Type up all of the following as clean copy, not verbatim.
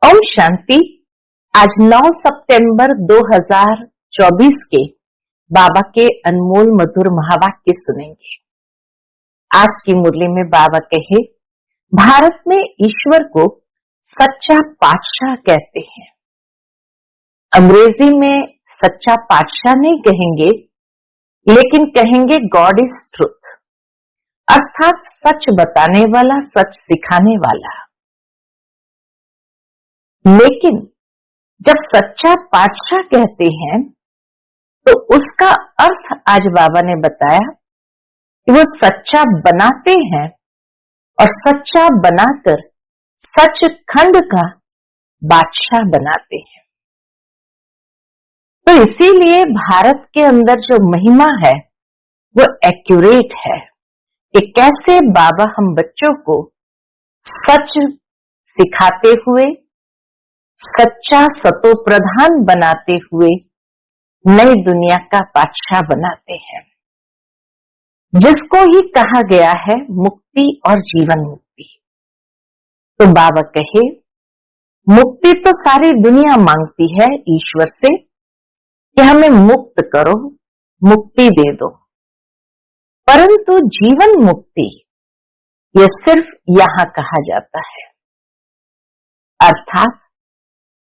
ओम शांति। आज 9 सितंबर 2024 के बाबा के अनमोल मधुर महावाक्य सुनेंगे। आज की मुरली में बाबा कहे, भारत में ईश्वर को सच्चा पातशाह कहते हैं। अंग्रेजी में सच्चा पातशाह नहीं कहेंगे, लेकिन कहेंगे गॉड इज ट्रुथ, अर्थात सच बताने वाला, सच सिखाने वाला। लेकिन जब सच्चा पातशाह कहते हैं तो उसका अर्थ आज बाबा ने बताया कि वो सच्चा बनाते हैं और सच्चा बनाकर सचखंड का बादशाह बनाते हैं। तो इसीलिए भारत के अंदर जो महिमा है वो एक्यूरेट है कि कैसे बाबा हम बच्चों को सच सिखाते हुए, सच्चा सतो प्रधान बनाते हुए नई दुनिया का बादशाह बनाते हैं, जिसको ही कहा गया है मुक्ति और जीवन मुक्ति। तो बाबा कहे, मुक्ति तो सारी दुनिया मांगती है ईश्वर से कि हमें मुक्त करो, मुक्ति दे दो, परंतु जीवन मुक्ति ये सिर्फ यहां कहा जाता है। अर्थात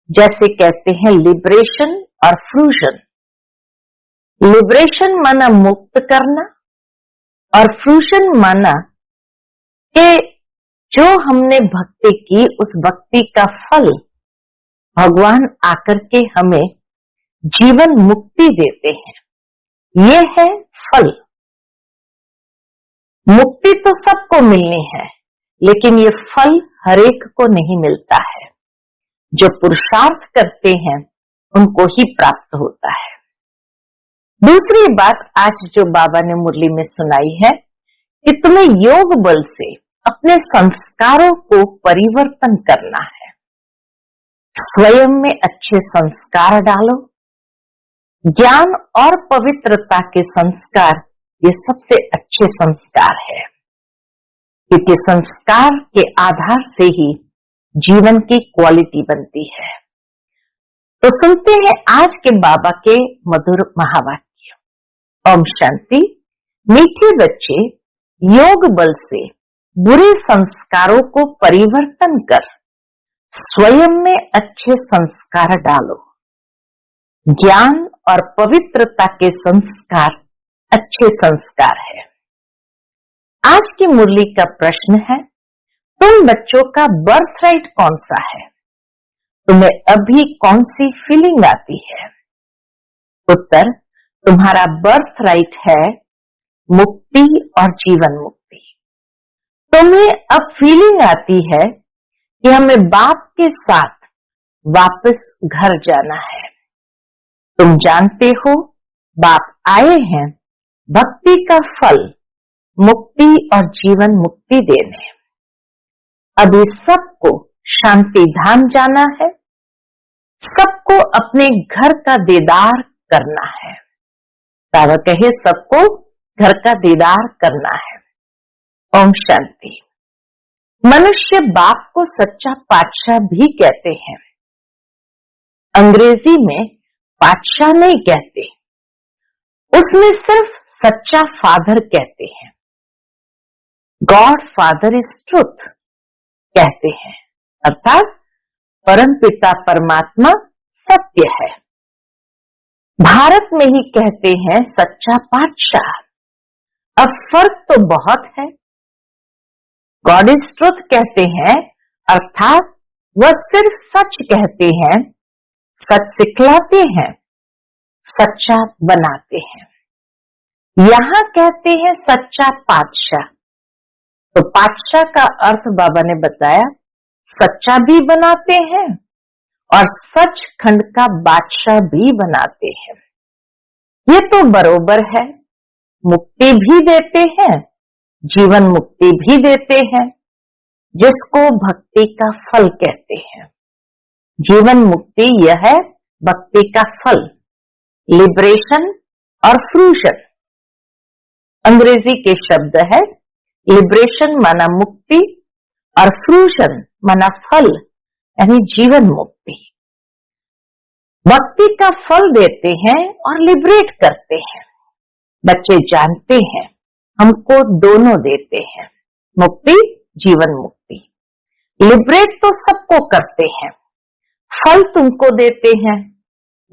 जैसे कहते हैं लिबरेशन और फ्रूजन। लिबरेशन माना मुक्त करना और फ्रूजन माना कि जो हमने भक्ति की उस भक्ति का फल भगवान आकर के हमें जीवन मुक्ति देते हैं। ये है फल। मुक्ति तो सबको मिलनी है, लेकिन ये फल हर एक को नहीं मिलता है। जो पुरुषार्थ करते हैं उनको ही प्राप्त होता है। दूसरी बात आज जो बाबा ने मुरली में सुनाई है कि तुम्हें योग बल से अपने संस्कारों को परिवर्तन करना है। स्वयं में अच्छे संस्कार डालो। ज्ञान और पवित्रता के संस्कार ये सबसे अच्छे संस्कार है, क्योंकि संस्कार के आधार से ही जीवन की क्वालिटी बनती है। तो सुनते हैं आज के बाबा के मधुर महावाक्य। ओम शांति। मीठे बच्चे, योग बल से बुरे संस्कारों को परिवर्तन कर स्वयं में अच्छे संस्कार डालो। ज्ञान और पवित्रता के संस्कार अच्छे संस्कार है। आज की मुरली का प्रश्न है, तुम बच्चों का बर्थ राइट कौन सा है? तुम्हें अभी कौन सी फीलिंग आती है? उत्तर, तुम्हारा बर्थ राइट है मुक्ति और जीवन मुक्ति। तुम्हें अब फीलिंग आती है कि हमें बाप के साथ वापस घर जाना है। तुम जानते हो बाप आए हैं भक्ति का फल मुक्ति और जीवन मुक्ति देने। अभी सबको शांति धाम जाना है, सबको अपने घर का दीदार करना है। बाबा कहे, सबको घर का दीदार करना है। ओम शांति। मनुष्य बाप को सच्चा पातशाह भी कहते हैं। अंग्रेजी में पातशाह नहीं कहते, उसमें सिर्फ सच्चा फादर कहते हैं। गॉड फादर इज ट्रुथ कहते हैं, अर्थात परम पिता परमात्मा सत्य है। भारत में ही कहते हैं सच्चा पातशाह। अब फर्क तो बहुत है। गॉड इज ट्रुथ कहते हैं, अर्थात वह सिर्फ सच कहते हैं, सच सिखलाते हैं, सच्चा बनाते हैं। यहां कहते हैं सच्चा पातशाह। तो पातशाह का अर्थ बाबा ने बताया, सच्चा भी बनाते हैं और सचखंड का बादशाह भी बनाते हैं। ये तो बरोबर है। मुक्ति भी देते हैं, जीवन मुक्ति भी देते हैं, जिसको भक्ति का फल कहते हैं। जीवन मुक्ति यह है भक्ति का फल, लिबरेशन और फ्रूजन। अंग्रेजी के शब्द है लिबरेशन माना मुक्ति और फ्रूजन माना फल, यानी जीवन मुक्ति। भक्ति का फल देते हैं और लिबरेट करते हैं। बच्चे जानते हैं हमको दोनों देते हैं, मुक्ति, जीवन मुक्ति। लिबरेट तो सबको करते हैं, फल तुमको देते हैं।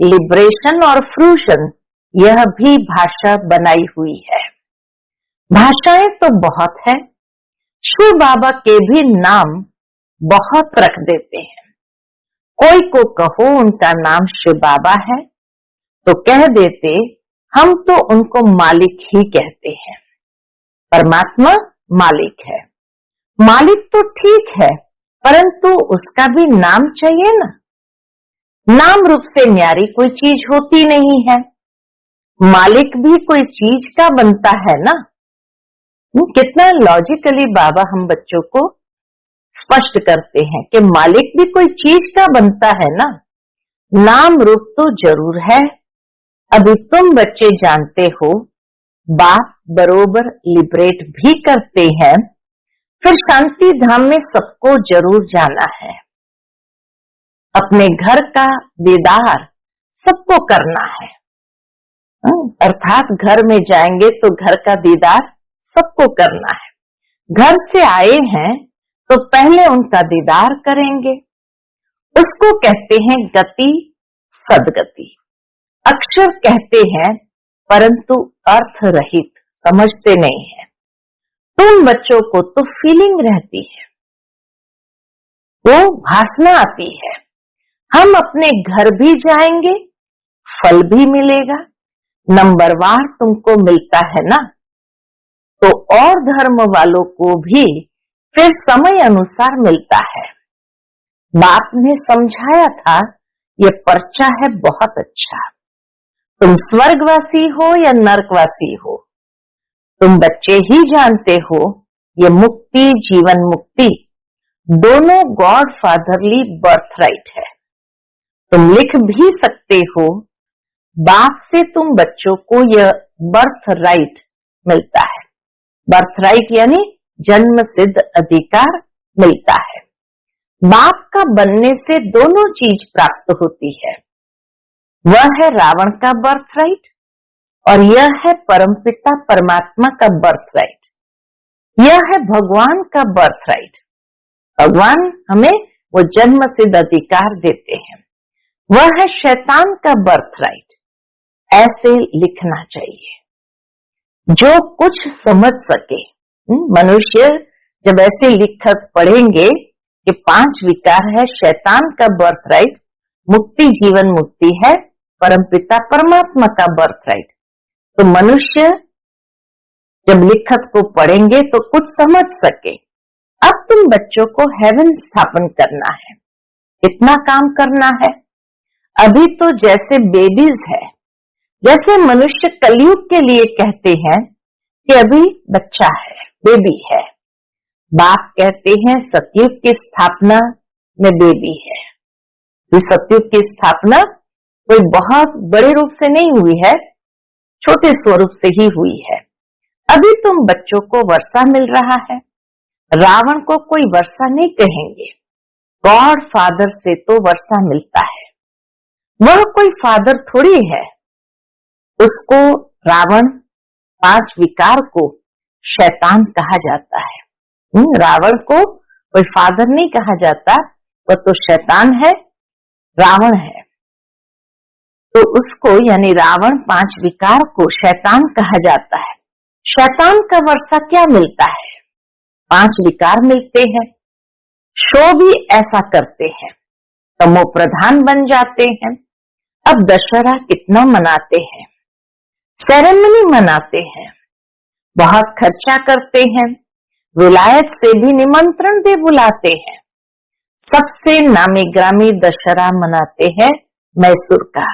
लिबरेशन और फ्रूशन यह भी भाषा बनाई हुई है। भाषाएं तो बहुत है, शिव बाबा के भी नाम बहुत रख देते हैं। कोई को कहो उनका नाम शिव बाबा है तो कह देते हम तो उनको मालिक ही कहते हैं। परमात्मा मालिक है। मालिक तो ठीक है, परंतु उसका भी नाम चाहिए ना। नाम रूप से न्यारी कोई चीज होती नहीं है। मालिक भी कोई चीज का बनता है ना। कितना लॉजिकली बाबा हम बच्चों को स्पष्ट करते हैं कि मालिक भी कोई चीज का बनता है ना। नाम रूप तो जरूर है। अभी तुम बच्चे जानते हो बाप बरोबर लिबरेट भी करते हैं, फिर शांति धाम में सबको जरूर जाना है। अपने घर का दीदार सबको करना है। अर्थात घर में जाएंगे तो घर का दीदार सबको करना है। घर से आए हैं तो पहले उनका दीदार करेंगे। उसको कहते हैं गति, सदगति। अक्षर कहते हैं परंतु अर्थ रहित, समझते नहीं है। तुम बच्चों को तो फीलिंग रहती है, वो भासना आती है। हम अपने घर भी जाएंगे, फल भी मिलेगा, नंबरवार तुमको मिलता है ना। तो और धर्म वालों को भी फिर समय अनुसार मिलता है। बाप ने समझाया था ये पर्चा है बहुत अच्छा। तुम स्वर्गवासी हो या नरकवासी हो, तुम बच्चे ही जानते हो ये मुक्ति, जीवन मुक्ति दोनों गॉड फादरली बर्थ राइट है। तुम लिख भी सकते हो, बाप से तुम बच्चों को यह बर्थ राइट मिलता है। बर्थ राइट यानी जन्म सिद्ध अधिकार मिलता है। बाप का बनने से दोनों चीज प्राप्त होती है। वह है रावण का बर्थ राइट और यह है परमपिता परमात्मा का बर्थ राइट। यह है भगवान का बर्थ राइट। भगवान हमें वो जन्म सिद्ध अधिकार देते हैं। वह है शैतान का बर्थ राइट। ऐसे लिखना चाहिए जो कुछ समझ सके। मनुष्य जब ऐसे लिखत पढ़ेंगे कि 5 विकार है, शैतान का बर्थ राइट, मुक्ति जीवन मुक्ति है, परमपिता परमात्मा का बर्थ राइट, तो मनुष्य जब लिखत को पढ़ेंगे तो कुछ समझ सके। अब तुम बच्चों को हेवन स्थापन करना है, इतना काम करना है। अभी तो जैसे बेबीज है, जैसे मनुष्य कलयुग के लिए कहते हैं कि अभी बच्चा है, बेबी है। बाप कहते हैं सतयुग की स्थापना में बेबी है। इस सतयुग की स्थापना कोई बहुत बड़े रूप से नहीं हुई है, छोटे स्वरूप से ही हुई है। अभी तुम बच्चों को वर्षा मिल रहा है। रावण को कोई वर्षा नहीं कहेंगे, गॉड फादर से तो वर्षा मिलता है। वह कोई फादर थोड़ी है। उसको रावण 5 विकार को शैतान कहा जाता है। रावण को कोई फादर नहीं कहा जाता, वह तो शैतान है, रावण है। तो उसको यानी रावण 5 विकार को शैतान कहा जाता है। शैतान का वर्षा क्या मिलता है? 5 विकार मिलते हैं। शो भी ऐसा करते हैं, तमो प्रधान बन जाते हैं। अब दशहरा कितना मनाते हैं, सेरेमनी मनाते हैं, बहुत खर्चा करते हैं, विलायत से भी निमंत्रण दे बुलाते हैं। सबसे नामी ग्रामी दशहरा मनाते हैं मैसूर का।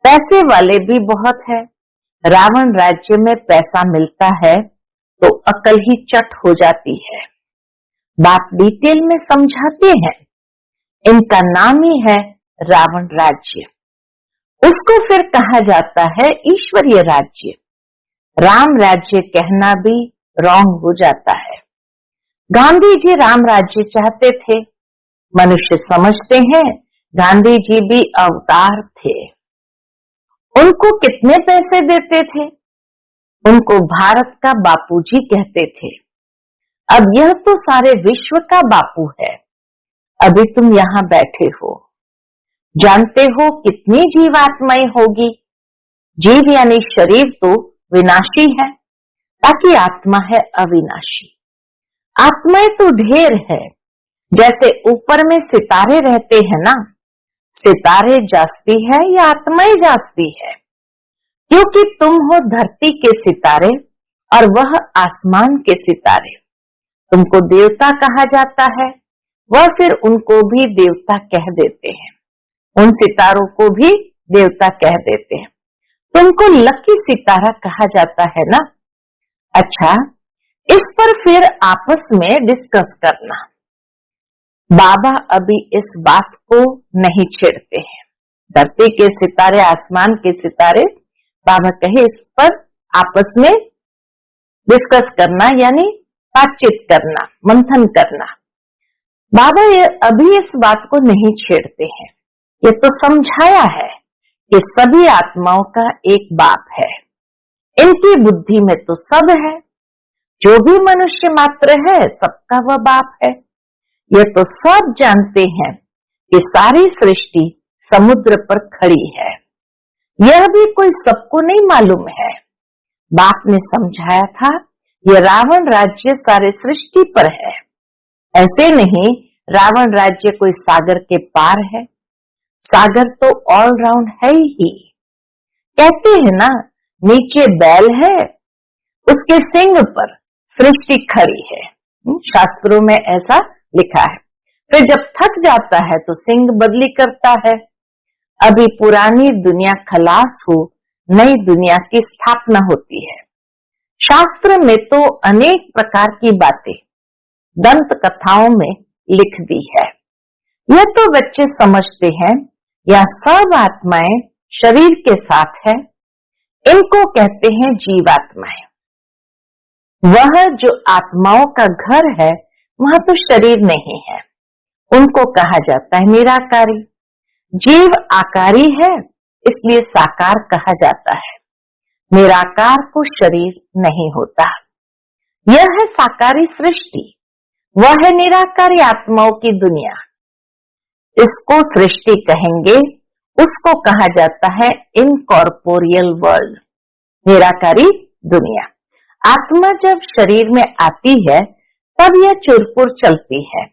पैसे वाले भी बहुत है। रावण राज्य में पैसा मिलता है तो अकल ही चट हो जाती है। बात डिटेल में समझाते हैं। इनका नाम ही है रावण राज्य। उसको फिर कहा जाता है ईश्वरीय राज्य। राम राज्य कहना भी रॉन्ग हो जाता है। गांधी जी राम राज्य चाहते थे, मनुष्य समझते हैं गांधी जी भी अवतार थे। उनको कितने पैसे देते थे? उनको भारत का बापूजी कहते थे। अब यह तो सारे विश्व का बापू है। अभी तुम यहाँ बैठे हो, जानते हो कितनी जीवात्माएं होगी? जीव यानी शरीर तो विनाशी है, बाकी आत्मा है अविनाशी। आत्माएं तो ढेर है। जैसे ऊपर में सितारे रहते हैं ना, सितारे जास्ती है या आत्माएं जास्ती है? क्योंकि तुम हो धरती के सितारे और वह आसमान के सितारे। तुमको देवता कहा जाता है, वह फिर उनको भी देवता कह देते हैं। उन सितारों को भी देवता कह देते हैं। तुमको लकी सितारा कहा जाता है ना। अच्छा, इस पर फिर आपस में डिस्कस करना। बाबा अभी इस बात को नहीं छेड़ते हैं। धरती के सितारे, आसमान के सितारे, बाबा कहे इस पर आपस में डिस्कस करना यानी बातचीत करना, मंथन करना। बाबा ये अभी इस बात को नहीं छेड़ते हैं। ये तो समझाया है कि सभी आत्माओं का एक बाप है। इनकी बुद्धि में तो सब है। जो भी मनुष्य मात्र है सबका वह बाप है। ये तो सब जानते हैं कि सारी सृष्टि समुद्र पर खड़ी है। यह भी कोई सबको नहीं मालूम है। बाप ने समझाया था यह रावण राज्य सारे सृष्टि पर है। ऐसे नहीं रावण राज्य कोई सागर के पार है। सागर तो ऑलराउंड है ही। कहते हैं ना, नीचे बैल है, उसके सींग पर सृष्टि खड़ी है। शास्त्रों में ऐसा लिखा है। फिर जब थक जाता है तो सींग बदली करता है। अभी पुरानी दुनिया खलास हो, नई दुनिया की स्थापना होती है। शास्त्र में तो अनेक प्रकार की बातें दंत कथाओं में लिख दी है। यह तो बच्चे समझते हैं यह सब आत्माएं शरीर के साथ है। इनको कहते हैं जीवात्माएं। वह जो आत्माओं का घर है वहां तो शरीर नहीं है। उनको कहा जाता है निराकारी। जीव आकारी है, इसलिए साकार कहा जाता है। निराकार को शरीर नहीं होता। यह है साकारी सृष्टि, वह है निराकारी आत्माओं की दुनिया। इसको सृष्टि कहेंगे। उसको कहा जाता है इनकॉर्पोरियल वर्ल्ड, निराकारी दुनिया। आत्मा जब शरीर में आती है तब यह चुरपुर चलती है,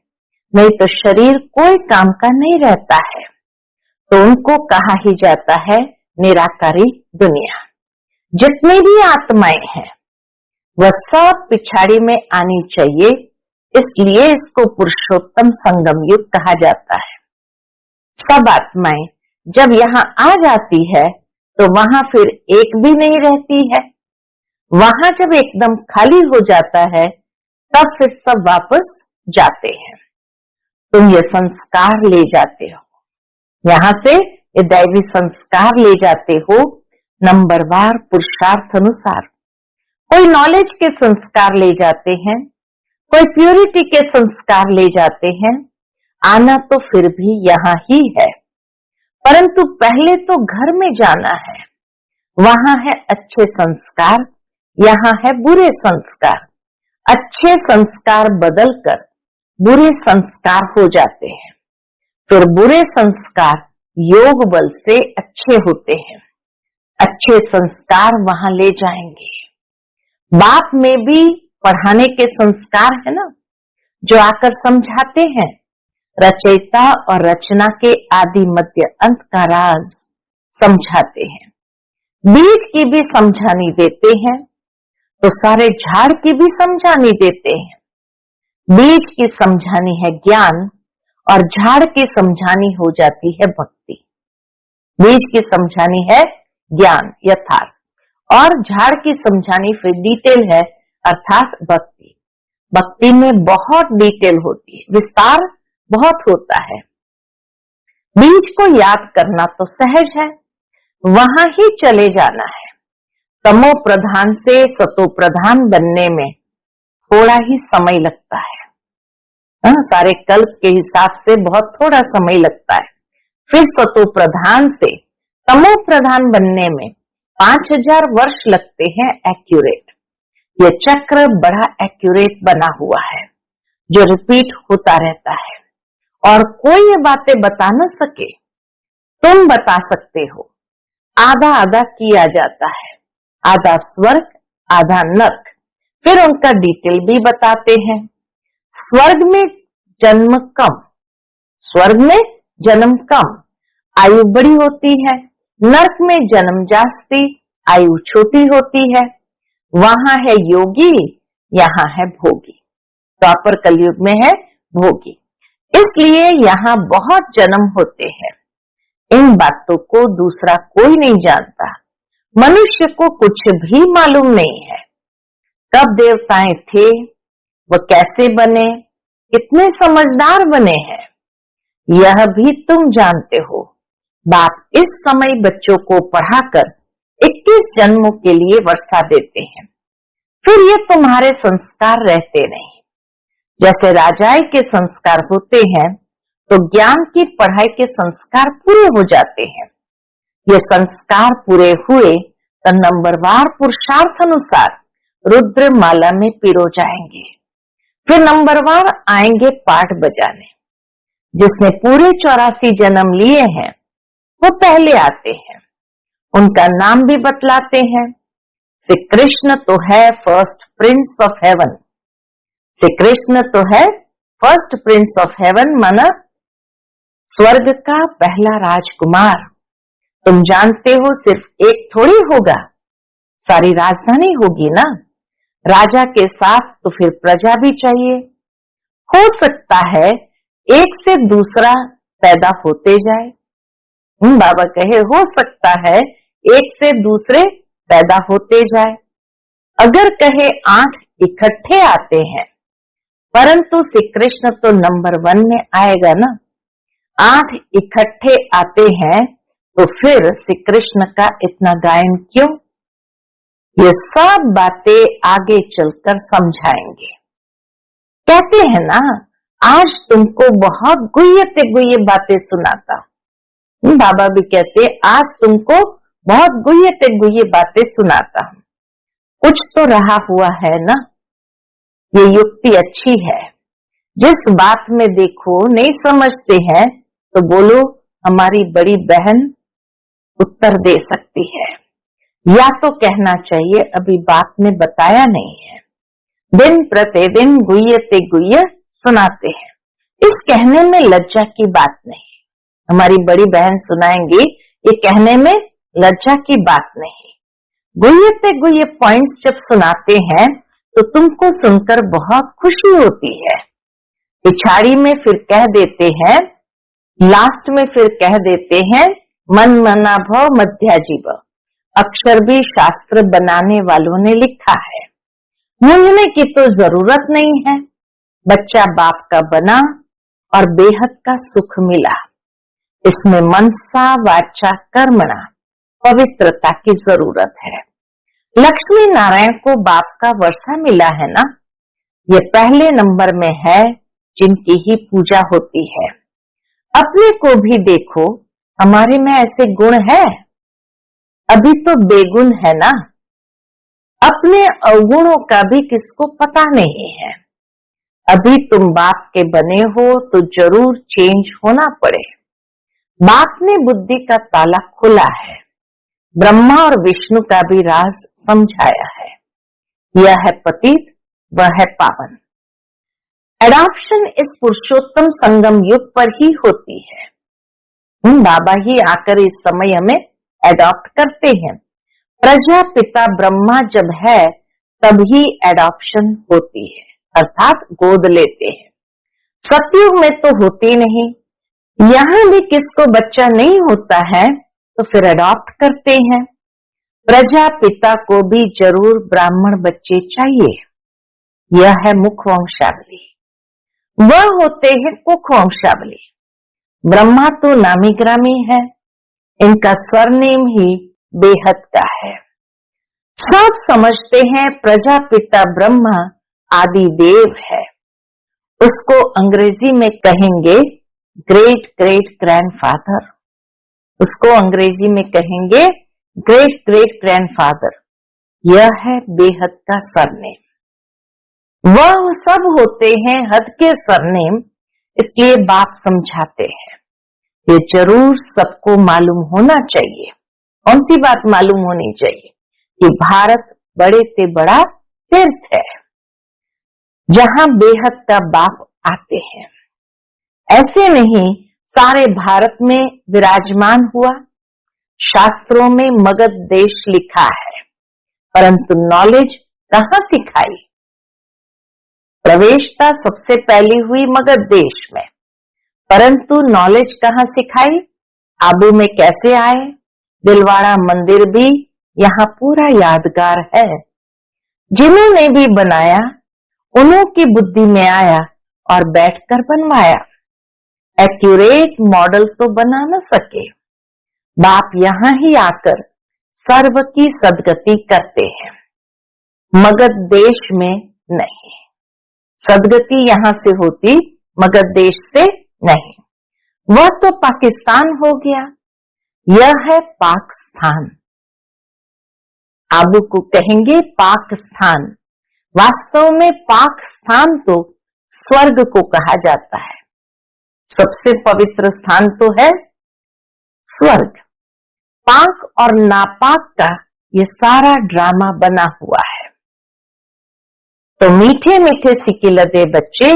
नहीं तो शरीर कोई काम का नहीं रहता है। तो उनको कहा ही जाता है निराकारी दुनिया। जितनी भी आत्माएं हैं वह सब पिछाड़ी में आनी चाहिए, इसलिए इसको पुरुषोत्तम संगम युग कहा जाता है। सब आत्माएं जब यहाँ आ जाती है तो वहां फिर एक भी नहीं रहती है। वहां जब एकदम खाली हो जाता है तब फिर सब वापस जाते हैं। तुम ये संस्कार ले जाते हो, यहां से ये दैवी संस्कार ले जाते हो नंबरवार पुरुषार्थ अनुसार। कोई नॉलेज के संस्कार ले जाते हैं, कोई प्यूरिटी के संस्कार ले जाते हैं। आना तो फिर भी यहाँ ही है, परंतु पहले तो घर में जाना है। वहां है अच्छे संस्कार, यहाँ है बुरे संस्कार। अच्छे संस्कार बदलकर बुरे संस्कार हो जाते हैं, फिर बुरे संस्कार योग बल से अच्छे होते हैं। अच्छे संस्कार वहां ले जाएंगे। बाप में भी पढ़ाने के संस्कार है ना, जो आकर समझाते हैं। रचयिता और रचना के आदि मध्य अंत का राज समझाते हैं। बीज की भी समझानी देते हैं तो सारे झाड़ की भी समझानी देते हैं। बीज की समझानी है ज्ञान और झाड़ की समझानी हो जाती है भक्ति। बीज की समझानी है ज्ञान यथार्थ, और झाड़ की समझानी फिर डिटेल है अर्थात भक्ति। भक्ति में बहुत डिटेल होती है, विस्तार बहुत होता है। बीज को याद करना तो सहज है, वहां ही चले जाना है। तमो प्रधान से सतो प्रधान बनने में थोड़ा ही समय लगता है। सारे कल्प के हिसाब से बहुत थोड़ा समय लगता है। फिर सतो प्रधान से तमो प्रधान बनने में 5000 वर्ष लगते हैं एक्यूरेट। यह चक्र बड़ा एक्यूरेट बना हुआ है जो रिपीट होता रहता है, और कोई ये बातें बता न सके, तुम बता सकते हो। आधा आधा किया जाता है, आधा स्वर्ग आधा नर्क। फिर उनका डिटेल भी बताते हैं। स्वर्ग में जन्म कम, स्वर्ग में जन्म कम, आयु बड़ी होती है। नर्क में जन्म जास्ती, आयु छोटी होती है। वहां है योगी, यहाँ है भोगी। द्वापर कलयुग में है भोगी, इसलिए यहाँ बहुत जन्म होते हैं। इन बातों को दूसरा कोई नहीं जानता। मनुष्य को कुछ भी मालूम नहीं है। कब देवताएं थे, वह कैसे बने, कितने समझदार बने हैं, यह भी तुम जानते हो। बाप इस समय बच्चों को पढ़ाकर 21 जन्मों के लिए वर्षा देते हैं। फिर ये तुम्हारे संस्कार रहते नहीं। जैसे राजाए के संस्कार होते हैं, तो ज्ञान की पढ़ाई के संस्कार पूरे हो जाते हैं। ये संस्कार पूरे हुए तो नंबरवार पुरुषार्थ अनुसार रुद्र माला में पिरो जाएंगे। फिर नंबरवार आएंगे पाठ बजाने। जिसने पूरे 84 जन्म लिए हैं, वो पहले आते हैं। उनका नाम भी बतलाते हैं। श्री कृष्ण तो है first Prince of haven. Shri Krishna तो है फर्स्ट प्रिंस ऑफ हेवन, माना स्वर्ग का पहला राजकुमार। तुम जानते हो सिर्फ एक थोड़ी होगा, सारी राजधानी होगी ना। राजा के साथ तो फिर प्रजा भी चाहिए। हो सकता है एक से दूसरा पैदा होते जाए। बाबा कहे हो सकता है एक से दूसरे पैदा होते जाए। अगर कहे 8 इकट्ठे आते हैं, परंतु श्री कृष्ण तो नंबर 1 में आएगा ना। 8 इकट्ठे आते हैं तो फिर श्री कृष्ण का इतना गायन क्यों? ये सब बातें आगे चलकर समझाएंगे। कहते हैं ना, आज तुमको बहुत गुह्य बातें सुनाता। बाबा भी कहते आज तुमको बहुत गुह्य बातें सुनाता हूं। कुछ तो रहा हुआ है ना। ये युक्ति अच्छी है। जिस बात में देखो नहीं समझते हैं, तो बोलो हमारी बड़ी बहन उत्तर दे सकती है, या तो कहना चाहिए अभी बात में बताया नहीं है। दिन प्रतिदिन गुह्य सुनाते हैं। इस कहने में लज्जा की बात नहीं। हमारी बड़ी बहन सुनाएंगी, ये कहने में लज्जा की बात नहीं। गुह्य पॉइंट्स जब सुनाते हैं तो तुमको सुनकर बहुत खुशी होती है। पिछाड़ी में फिर कह देते हैं, लास्ट में फिर कह देते हैं, मन मना भव मध्या जीव। अक्षर भी शास्त्र बनाने वालों ने लिखा है। मूंझने की तो जरूरत नहीं है। बच्चा बाप का बना और बेहद का सुख मिला। इसमें मनसा वाचा कर्मणा पवित्रता की जरूरत है। लक्ष्मी नारायण को बाप का वर्षा मिला है ना। ये पहले नंबर में है जिनकी ही पूजा होती है। अपने को भी देखो, हमारे में ऐसे गुण है? अभी तो बेगुण है ना। अपने अवगुणों का भी किसको पता नहीं है। अभी तुम बाप के बने हो तो जरूर चेंज होना पड़े। बाप ने बुद्धि का ताला खोला है। ब्रह्मा और विष्णु का भी राज समझाया है। यह है पतित, वह है पावन। एडॉप्शन इस पुरुषोत्तम संगम युग पर ही होती है। बाबा ही आकर इस समय हमें एडॉप्ट करते हैं। प्रजापिता ब्रह्मा जब है तभी एडॉप्शन होती है, अर्थात गोद लेते हैं। सतयुग में तो होती नहीं। यहां भी किसको बच्चा नहीं होता है तो फिर एडॉप्ट करते हैं। प्रजापिता को भी जरूर ब्राह्मण बच्चे चाहिए। यह है मुख वंशावली। वह होते हैं कुख वंशावली। ब्रह्मा तो नामी ग्रामी है। इनका स्वरनेम ही बेहद का है। सब समझते हैं प्रजापिता ब्रह्मा आदि देव है। उसको अंग्रेजी में कहेंगे ग्रेट ग्रेट ग्रैंडफादर, उसको अंग्रेजी में कहेंगे ग्रेट ग्रेट ग्रैंडफादर। यह है बेहद का सरनेम। वह सब होते हैं हद के सरनेम, इसलिए बाप समझाते हैं ये जरूर सबको मालूम होना चाहिए। कौन सी बात मालूम होनी चाहिए? कि भारत बड़े से बड़ा तीर्थ है जहां बेहद का बाप आते हैं। ऐसे नहीं सारे भारत में विराजमान हुआ। शास्त्रों में मगध देश लिखा है, परंतु नॉलेज कहां सिखाई? प्रवेशता सबसे पहली हुई मगध देश में, परंतु नॉलेज कहां सिखाई? आबू में कैसे आए? दिलवाड़ा मंदिर भी यहाँ पूरा यादगार है। जिन्होंने भी बनाया उन्हों की बुद्धि में आया और बैठकर बनवाया। एक्यूरेट मॉडल तो बना न सके, बाप यहाँ ही आकर सर्व की सदगति करते हैं, मगध देश में नहीं। सदगति यहां से होती, मगध देश से नहीं। वह तो पाकिस्तान हो गया, यह है पाकिस्तान। आबू को कहेंगे पाकिस्तान। वास्तव में पाकिस्तान तो स्वर्ग को कहा जाता है। सबसे पवित्र स्थान तो है स्वर्ग। पाक और नापाक का ये सारा ड्रामा बना हुआ है। तो मीठे मीठे सिकिलदे बच्चे,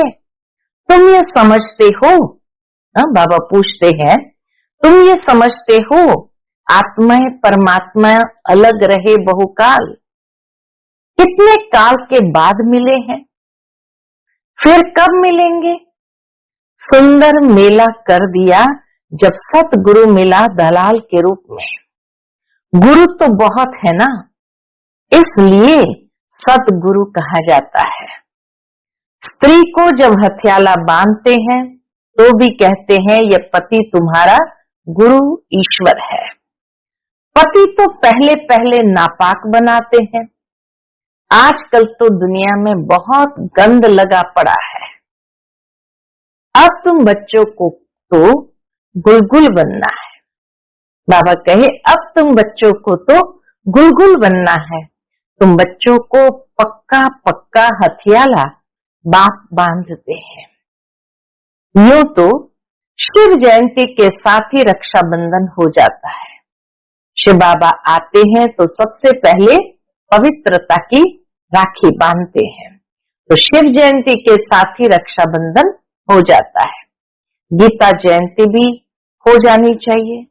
तुम ये समझते हो? बाबा पूछते हैं, तुम ये समझते हो आत्मा परमात्मा अलग रहे बहुकाल? कितने काल के बाद मिले हैं, फिर कब मिलेंगे? सुंदर मेला कर दिया जब सतगुरु मिला दलाल के रूप में। गुरु तो बहुत है ना, इसलिए सतगुरु कहा जाता है। स्त्री को जब हथियाला बांधते हैं तो भी कहते हैं यह पति तुम्हारा गुरु ईश्वर है। पति तो पहले पहले नापाक बनाते हैं। आजकल तो दुनिया में बहुत गंद लगा पड़ा है। अब तुम बच्चों को तो गुलगुल बनना है। बाबा कहे अब तुम बच्चों को तो गुलगुल बनना है। तुम बच्चों को पक्का पक्का हथियाला बाप बांधते हैं। यूं तो शिव जयंती के साथ ही रक्षाबंधन हो जाता है। शिव बाबा आते हैं तो सबसे पहले पवित्रता की राखी बांधते हैं, तो शिव जयंती के साथ ही रक्षाबंधन हो जाता है। गीता जयंती भी हो जानी चाहिए।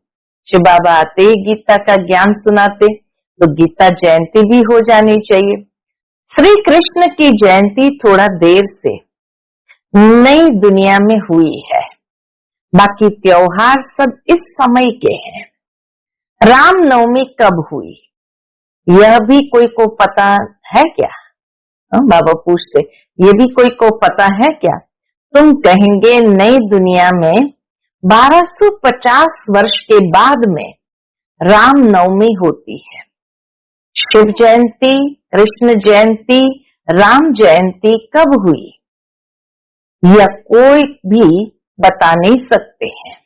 शिव बाबा आते ही गीता का ज्ञान सुनाते, तो गीता जयंती भी हो जानी चाहिए। श्री कृष्ण की जयंती थोड़ा देर से नई दुनिया में हुई है, बाकी त्योहार सब इस समय के हैं। रामनवमी कब हुई यह भी कोई को पता है क्या? बाबा पूछते, ये भी कोई को पता है क्या? तुम कहेंगे नई दुनिया में 1250 वर्ष के बाद में रामनवमी होती है। शिव जयंती, कृष्ण जयंती, राम जयंती कब हुई यह कोई भी बता नहीं सकते हैं।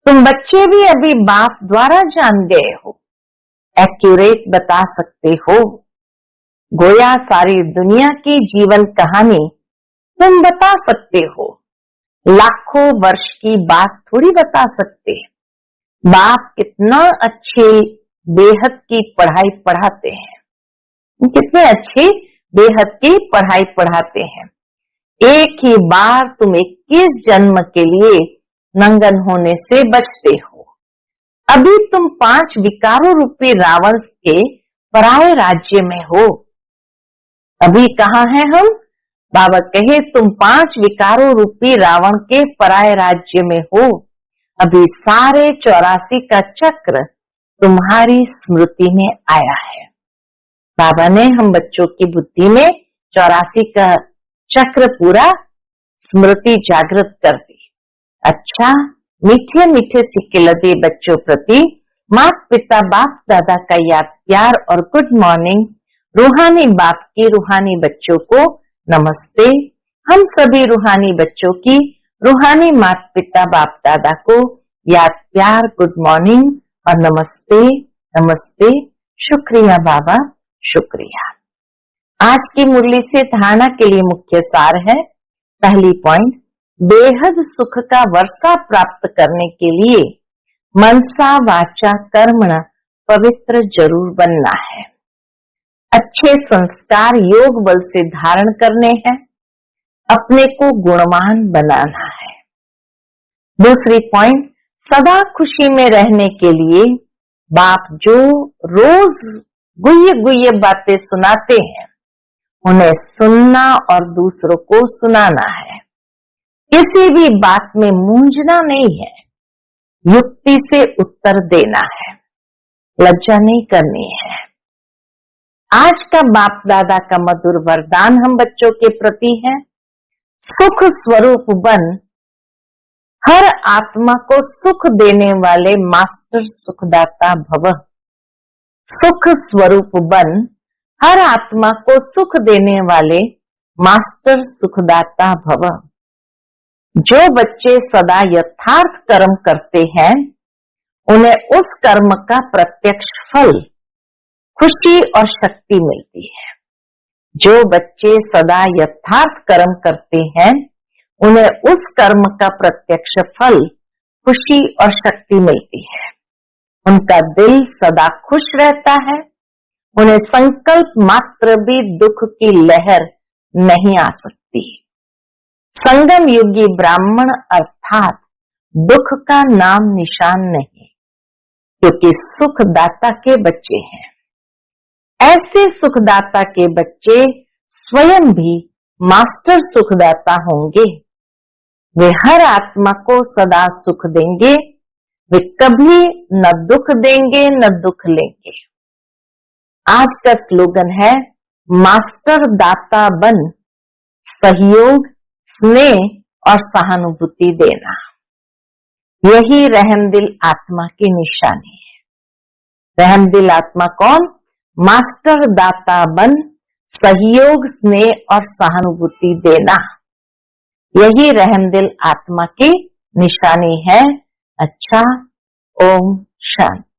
तुम बच्चे भी अभी बाप द्वारा जान गए हो, एक्यूरेट बता सकते हो। गोया सारी दुनिया की जीवन कहानी तुम बता सकते हो, लाखों वर्ष की बात थोड़ी बता सकते। बाप कितना अच्छे बेहद की पढ़ाई पढ़ाते हैं, कितने अच्छे बेहद की पढ़ाई पढ़ाते हैं। एक ही बार तुम 21 जन्म के लिए नंगन होने से बचते हो। अभी तुम 5 विकारों रूपी रावण के पराये राज्य में हो। अभी कहाँ हैं हम? बाबा कहे तुम 5 विकारों रूपी रावण के पराये राज्य में हो। अभी सारे 84 का चक्र तुम्हारी स्मृति में आया है। बाबा ने हम बच्चों की बुद्धि में 84 का चक्र पूरा स्मृति जागृत कर दी। अच्छा, मीठे मीठे सिक्किलदे बच्चों प्रति माता पिता बाप दादा का याद प्यार और गुड मॉर्निंग। रूहानी बाप की रूहानी बच्चों को नमस्ते, हम सभी रूहानी बच्चों की रूहानी माता पिता बाप दादा को याद प्यार गुड मॉर्निंग और नमस्ते नमस्ते, शुक्रिया बाबा शुक्रिया। आज की मुरली से धारणा के लिए मुख्य सार है। पहली पॉइंट, बेहद सुख का वर्षा प्राप्त करने के लिए मनसा वाचा कर्मण पवित्र जरूर बनना है। अच्छे संस्कार योग बल से धारण करने हैं, अपने को गुणवान बनाना है। दूसरी पॉइंट, सदा खुशी में रहने के लिए बाप जो रोज गुह्य गुह्य बातें सुनाते हैं उन्हें सुनना और दूसरों को सुनाना है। किसी भी बात में मूंझना नहीं है, युक्ति से उत्तर देना है, लज्जा नहीं करनी है। आज का बाप दादा का मधुर वरदान हम बच्चों के प्रति है, सुख स्वरूप बन, हर आत्मा को सुख देने वाले मास्टर सुखदाता भव। सुख स्वरूप बन, हर आत्मा को सुख देने वाले मास्टर सुखदाता भव। जो बच्चे सदा यथार्थ कर्म करते हैं उन्हें उस कर्म का प्रत्यक्ष फल, खुशी और शक्ति मिलती है। जो बच्चे सदा यथार्थ कर्म करते हैं उन्हें उस कर्म का प्रत्यक्ष फल, खुशी और शक्ति मिलती है। उनका दिल सदा खुश रहता है, उन्हें संकल्प मात्र भी दुख की लहर नहीं आ सकती। संगम युगी ब्राह्मण अर्थात दुख का नाम निशान नहीं, क्योंकि सुखदाता के बच्चे हैं। ऐसे सुखदाता के बच्चे स्वयं भी मास्टर सुखदाता होंगे। वे हर आत्मा को सदा सुख देंगे, वे कभी न दुख देंगे न दुख लेंगे। आज का स्लोगन है, मास्टर दाता बन, सहयोग स्नेह और सहानुभूति देना। यही रहमदिल आत्मा की निशानी है। रहमदिल आत्मा कौन? मास्टर दाता बन, सहयोग स्नेह और सहानुभूति देना, यही रहमदिल आत्मा की निशानी है। अच्छा, ओम शांति।